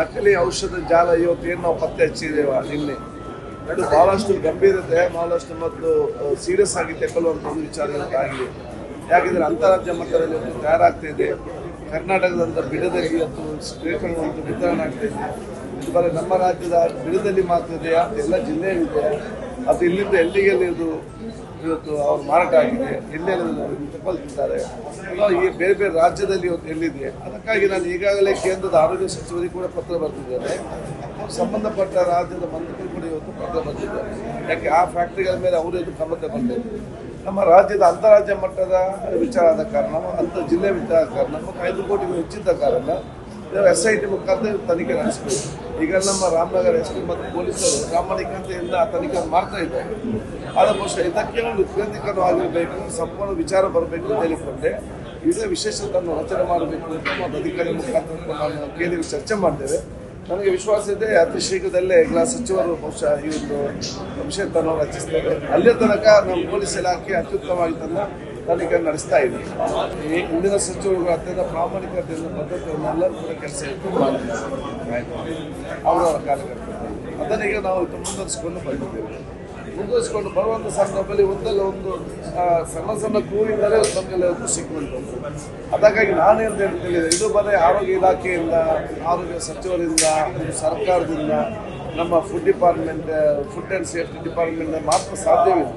ನಕಲಿ ಔಷಧ ಜಾಲ ಇವತ್ತೇನು ನಾವು ಪತ್ತೆ ಹಚ್ಚಿದ್ದೇವೆ ನಿನ್ನೆ ಅದು ಬಹಳಷ್ಟು ಗಂಭೀರತೆ ಬಹಳಷ್ಟು ಮತ್ತು ಸೀರಿಯಸ್ ಆಗಿ ತೆಗೊಳ್ಳುವಂಥದ್ದು ವಿಚಾರ ಇವತ್ತಾಗಿದೆ. ಯಾಕೆಂದರೆ ಅಂತಾರಾಜ್ಯ ಮಟ್ಟದಲ್ಲಿ ಒಂದು ತಯಾರಾಗ್ತಾ ಇದೆ. ಕರ್ನಾಟಕದಂಥ ಬಿಡದಲ್ಲಿ ಮತ್ತು ಸ್ಟೇಟ್ಗಳು ಒಂದು ವಿತರಣೆ ಆಗ್ತಾ ಇದೆ. ಇದು ಬರೀ ನಮ್ಮ ರಾಜ್ಯದ ಬಿಡದಲ್ಲಿ ಮಾತ್ರ ಇದೆಯಾ ಎಲ್ಲ ಜಿಲ್ಲೆಯಲ್ಲಿದೆ. ಅದು ಇಲ್ಲಿಂದ ಎಲ್ಲಿಗೆಲ್ಲಿ ಇವತ್ತು ಅವ್ರು ಮಾರಾಟ ಆಗಿದೆ, ಎಲ್ಲೆಲ್ಲಿ ತಗೊಳ್ತಿದ್ದಾರೆ, ಈ ಬೇರೆ ಬೇರೆ ರಾಜ್ಯದಲ್ಲಿ ಇವತ್ತು ಎಲ್ಲಿದೆ. ಅದಕ್ಕಾಗಿ ನಾನು ಈಗಾಗಲೇ ಕೇಂದ್ರದ ಆರೋಗ್ಯ ಸಚಿವರಿಗೆ ಕೂಡ ಪತ್ರ ಬರೆದಿದ್ದೇನೆ. ಸಂಬಂಧಪಟ್ಟ ರಾಜ್ಯದ ಮಂತ್ರಿಗಳು ಕೂಡ ಇವತ್ತು ಪತ್ರ ಬರೆದಿದ್ದಾರೆ. ಯಾಕೆ ಆ ಫ್ಯಾಕ್ಟ್ರಿಗಳ ಮೇಲೆ ಅವರು ಇದು ಕ್ರಮ ತಗೊಂಡಿದ್ದಾರೆ. ನಮ್ಮ ರಾಜ್ಯದ ಅಂತಾರಾಜ್ಯ ಮಟ್ಟದ ವಿಚಾರ ಆದ ಕಾರಣ, ಅಂಥ ಜಿಲ್ಲೆ ವಿಚಾರ ಆದ ಕಾರಣ, ಮತ್ತು 5 ಕೋಟಿಗೂ ಹೆಚ್ಚಿದ್ದ ಕಾರಣ SIT ಮುಖಾಂತರ ತನಿಖೆ ನಡೆಸಬೇಕು. ಈಗ ನಮ್ಮ ರಾಮನಗರ SP ಮತ್ತು ಪೊಲೀಸರು ಪ್ರಾಮಾಣಿಕತೆಯಿಂದ ತನಿಖೆ ಮಾಡ್ತಾ ಇದ್ದಾರೆ. ಅದಕ್ಕೋಸ್ಕರ ಇದಕ್ಕೆ ಒಂದು ಕೇಂದ್ರೀಕರಣವಾಗಿರಬೇಕು, ಸಂಪೂರ್ಣ ವಿಚಾರ ಬರಬೇಕು ಅಂತ ಹೇಳಿಕೊಂಡೆ ಇದೇ ವಿಶೇಷ ತಂಡ ರಚನೆ ಮಾಡಬೇಕು ಅಂತ ಮತ್ತು ಅಧಿಕಾರಿ ಮುಖಾಂತರ ನಾನು ಕೇಂದ್ರ ಚರ್ಚೆ ಮಾಡಿದ್ದೇವೆ. ನನಗೆ ವಿಶ್ವಾಸ ಇದೆ ಅತಿ ಶೀಘ್ರದಲ್ಲೇ ಎಲ್ಲ ಸಚಿವರು ಬಹುಶಃ ಈ ಒಂದು ವಿಷಯ ತಂಡ ರಚಿಸ್ತೇವೆ. ಅಲ್ಲೇ ತನಕ ನಮ್ಮ ಪೊಲೀಸ್ ಇಲಾಖೆ ಅತ್ಯುತ್ತಮವಾಗಿ ತನ್ನ ತನಿಖೆ ನಡೆಸ್ತಾ ಇದೆ. ಈ ಹಿಂದಿನ ಸಚಿವರುಗಳು ಅತ್ಯಂತ ಪ್ರಾಮಾಣಿಕತೆಯಿಂದ ಬದ್ಧತೆಯನ್ನೆಲ್ಲರೂ ಕೂಡ ಕೆಲಸ ಮಾಡಿದ್ದಾರೆ ಅವರವರ ಕಾರ್ಯಕರ್ತರು. ಅದನ್ನೀಗ ನಾವು ಮುಂದುವರಿಸಿಕೊಂಡು ಬಂದಿದ್ದೇವೆ. ಮುಂದುವರಿಸಿಕೊಂಡು ಬರುವಂಥ ಸಂದರ್ಭದಲ್ಲಿ ಒಂದಲ್ಲ ಒಂದು ಸಣ್ಣ ಸಣ್ಣ ಕೂರಿಂದಲೇ ನಮಗೆಲ್ಲ ಸಿಕ್ಕುವಂಥದ್ದು. ಅದಕ್ಕಾಗಿ ನಾನೇನು ಹೇಳ್ತಿಲ್ಲ, ಇದು ಬರೀ ಆರೋಗ್ಯ ಇಲಾಖೆಯಿಂದ, ಆರೋಗ್ಯ ಸಚಿವರಿಂದ, ಸರ್ಕಾರದಿಂದ, ನಮ್ಮ ಫುಡ್ ಆ್ಯಂಡ್ ಸೇಫ್ಟಿ ಡಿಪಾರ್ಟ್ಮೆಂಟ್ ಮಾತ್ರ ಸಾಧ್ಯವಿಲ್ಲ.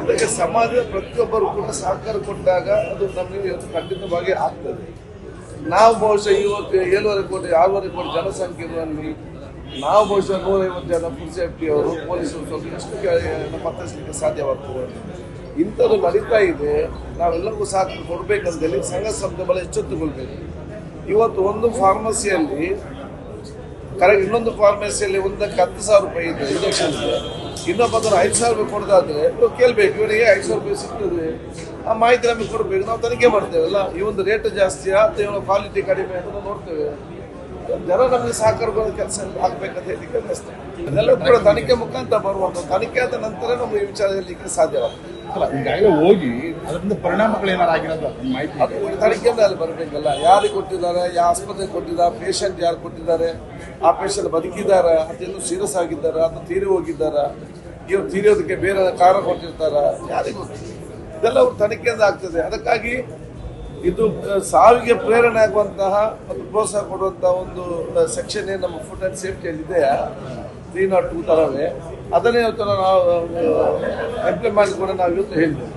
ಇದಕ್ಕೆ ಸಮಾಜದ ಪ್ರತಿಯೊಬ್ಬರು ಕೂಡ ಸಹಕಾರ ಕೊಟ್ಟಾಗ ಅದು ನಮಗೆ ಇವತ್ತು ಖಂಡಿತವಾಗಿ ಆಗ್ತದೆ. ನಾವು ಬಹುಶಃ ಇವತ್ತು 7.5 ಕೋಟಿ 6.5 ಕೋಟಿ ಜನಸಂಖ್ಯೆಯಲ್ಲಿ ನಾವು ಬಹುಶಃ 150 ಜನ ಫುಡ್ ಸೇಫ್ಟಿಯವರು ಪೊಲೀಸರು ಸ್ವಲ್ಪ ಎಷ್ಟು ಪತ್ತಿಸಲಿಕ್ಕೆ ಸಾಧ್ಯವಾಗ್ತದೆ. ಇಂಥದ್ದು ನಡೀತಾ ಇದೆ. ನಾವೆಲ್ಲರಿಗೂ ಸಹಕಾರ ಕೊಡಬೇಕಂತೇಳಿ ಸಂಘ ಸಂಸ್ಥೆಗಳ ಎಚ್ಚೆತ್ತುಕೊಳ್ಬೇಕು. ಇವತ್ತು ಒಂದು ಫಾರ್ಮಸಿಯಲ್ಲಿ ಕರೆಕ್ಟ್, ಇನ್ನೊಂದು ಫಾರ್ಮಸಿಯಲ್ಲಿ ಒಂದಕ್ಕೆ 10,000 ರೂಪಾಯಿ ಇದೆ ಇಂಜೆಕ್ಷನ್, ಇನ್ನೊಬ್ಬರು 5,000 ರೂಪಾಯಿ ಕೊಡೋದಾದ್ರೆ ಕೇಳಬೇಕು, ಇವರಿಗೆ 5,000 ರೂಪಾಯಿ ಸಿಗ್ತದೆ, ಆ ಮಾಹಿತಿ ನಮಗೆ ಕೊಡಬೇಕು. ನಾವು ತನಿಖೆ ಮಾಡ್ತೇವಲ್ಲ, ಈ ಒಂದು ರೇಟ್ ಜಾಸ್ತಿ ಅಥವಾ ಇವನ ಕ್ವಾಲಿಟಿ ಕಡಿಮೆ ಅಂತ ನೋಡ್ತೇವೆ. ಜನ ನಮಗೆ ಸಹಕಾರ ಕೆಲಸ ಆಗ್ಬೇಕಂತ ಹೇಳಿಕ್ಕೆ ಅಷ್ಟೇ. ಅದೆಲ್ಲ ಕೂಡ ತನಿಖೆ ಮುಖಾಂತರ ಬರುವಂಥ ತನಿಖೆ ಆದ ನಂತರ ನಮಗೆ ಈ ವಿಚಾರ ಹೇಳಲಿಕ್ಕೆ ಸಾಧ್ಯವಾಗ್ತದೆ. ಅಲ್ಲ, ಈಗಾಗಲೇ ಹೋಗಿ ಅದರಿಂದ ಪರಿಣಾಮಗಳೇನಾಗಿರೋದು ಮಾಹಿತಿ ಅದು ತನಿಖೆಯಿಂದ ಅಲ್ಲಿ ಬರಬೇಕಲ್ಲ. ಯಾರಿಗೆ ಕೊಟ್ಟಿದ್ದಾರೆ, ಯಾವ ಆಸ್ಪತ್ರೆಗೆ ಕೊಟ್ಟಿದ್ದಾರೆ, ಪೇಷಂಟ್ ಯಾರು ಕೊಟ್ಟಿದ್ದಾರೆ, ಆ ಪೇಷಂಟ್ ಬದುಕಿದ್ದಾರಾ ಅದೆಲ್ಲೂ ಸೀರಿಯಸ್ ಆಗಿದ್ದಾರಾ ಅಥವಾ ತೀರಿ ಹೋಗಿದ್ದಾರಾ, ಇವ್ರು ತೀರಿಯೋದಕ್ಕೆ ಬೇರೆ ಕಾರಣ ಕೊಟ್ಟಿರ್ತಾರ, ಯಾರಿಗೂ ಗೊತ್ತಿಲ್ಲ. ಇದೆಲ್ಲ ಅವ್ರ ತನಿಖೆಯಿಂದ ಆಗ್ತದೆ. ಅದಕ್ಕಾಗಿ ಇದು ಸಾವಿಗೆ ಪ್ರೇರಣೆ ಆಗುವಂತಹ ಮತ್ತು ಪ್ರೋತ್ಸಾಹ ಕೊಡುವಂತಹ ಒಂದು ಸೆಕ್ಷನ್ ಏನು ನಮ್ಮ ಫುಡ್ ಆ್ಯಂಡ್ ಸೇಫ್ಟಿಯಲ್ಲಿ ಇದೆಯಾ 302 ಥರವೇ, ಅದನ್ನೇ ಇವತ್ತು ನಾವು ಇಂಪ್ಲಿಮೆಂಟ್ ಕೂಡ ನಾವು ಇವತ್ತು ಹೇಳಿದ್ದೇವೆ.